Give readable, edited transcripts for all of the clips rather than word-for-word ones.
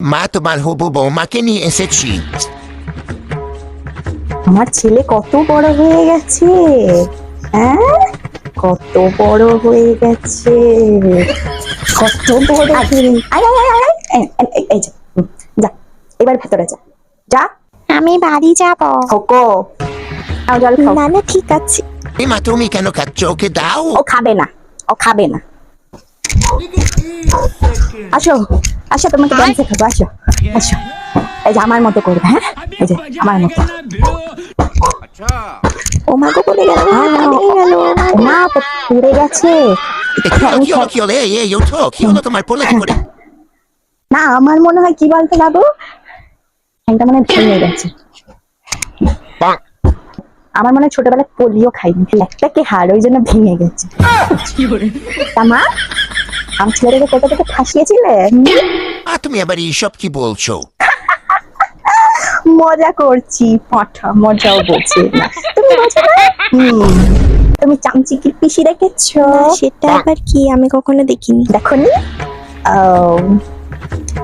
মা তোমার হবু বৌমাকে নিয়ে এসেছি। আমার ছেলে কত বড় হয়ে গেছে, হ্যাঁ কত বড় হয়ে গেছে, কত বড় হয়ে আয় আয় আয় আয় এই যা, যা এবার ভেতরে যা, যা আমি বাড়ি যাব। খোকো নাও জল খাও। না না ঠিক আছে। মা তুমি কেন খাচ্ছ? ওকে দাও। ও খাবে না, ও খাবে না। আসো আসো, তোমাকে ডান্স শেখাবো, আসো আসো। এই যে আমার মতো করবে, হ্যাঁ এই যে আমার মতো। ও মা গো পড়ে গেল, না পুড়ে গেছে। কি হলো কি হলো? এই ওঠো, কি হলো তোমার? পড়লে কি করে? না আমার মনে হয় কি বলতো বাবু, ঠ্যাংটা মনে হয় ভেঙে গেছে। আমার মনে হয় ছোটবেলায় পোলিও খাইনি, একটা কে হার ওই জন্য ভেঙে গেছে। তা মা আমার ছেলেটাকে কোথা থেকে ফাঁসিয়েছিলে? তুমি আবার এইসব কি বলছো? মজা করছি, পাঠা মজাও বলছি না। তুমি বোঝো না? তুমি চামচিকির পিসি রেখেছো? সেটা আবার কি? আমি কখনো দেখিনি। দেখোনি?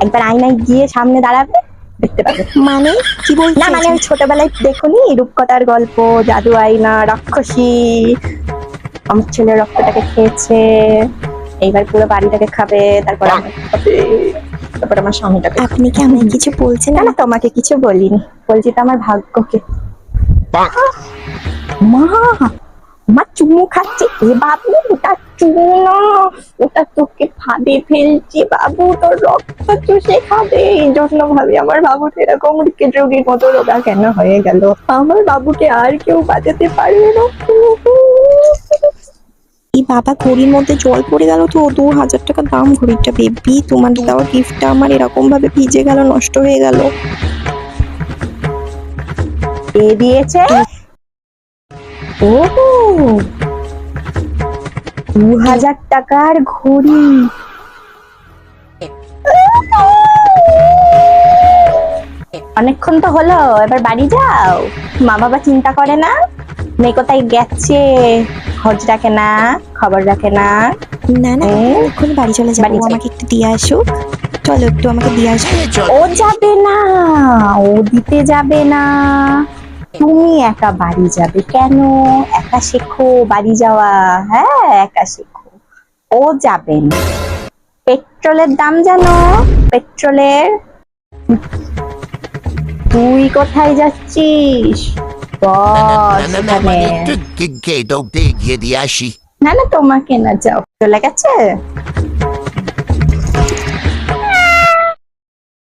একবার আয়নায় গিয়ে সামনে দাঁড়াবে, দেখতে পাবে। মানে কি বলছো? না মানে ওই ছোটবেলায় দেখোনি রূপকথার গল্প, জাদু আয়না, রাক্ষসী, আমার ছেলে রক্তটাকে খেয়েছে, এইবার পুরো বাড়িটাকে খাবে, তারপর আমার খাবে, তারপর আমার স্বামীটাকে। আপনি কি আমায় কিছু বলছেন? না না তোমাকে কিছু বলিনি, বলছি তো আমার ভাগ্যকে। মা মা চুমু খাচ্ছে। এ বাবু ওটা চুমু না, ওটা তোকে ফাঁদে ফেলছি বাবু, তোর রক্ত চুষে খাবে। এই জন্য ভাবি আমার বাবুটা এরকম রোগীর মতো রোগা কেন হয়ে গেল। আমার বাবুকে আর কেউ বাঁচাতে পারবে না। এই বাবা, ঘড়ির মধ্যে জল পড়ে গেল তো, 2000 টাকা দাম ঘড়িটা। বেবি তোমার দেওয়া গিফটটা আমার এরকম ভাবে ভিজে গেল, নষ্ট হয়ে গেল। কে দিয়েছে? ও 2000 টাকার ঘড়ি। অনেকক্ষণ তো হলো, এবার বাড়ি যাও। মা বাবা চিন্তা করে না মেয়ে কোথায় গেছে, খোঁজ রাখে না, খবর রাখে না। না না এক্ষুনি বাড়ি চলে যাবো। বাড়ি যাই। আমাকে একটু দিয়ে আসো, চলো একটু আমাকে দিয়ে আসো। ও যাবে না, ও দিতে যাবে না, তুমি একা বাড়ি যাবে। কেন? একা শেখো বাড়ি যাওয়া, হ্যাঁ একা শেখো। ও যাবে না। পেট্রোলের দাম জানো? পেট্রোলের। তুই কোথায় যাচ্ছিস? বস এখানে। একটু গিয়ে দিয়ে আসি। না না তোমাকে না, যাও। চলে গেছে?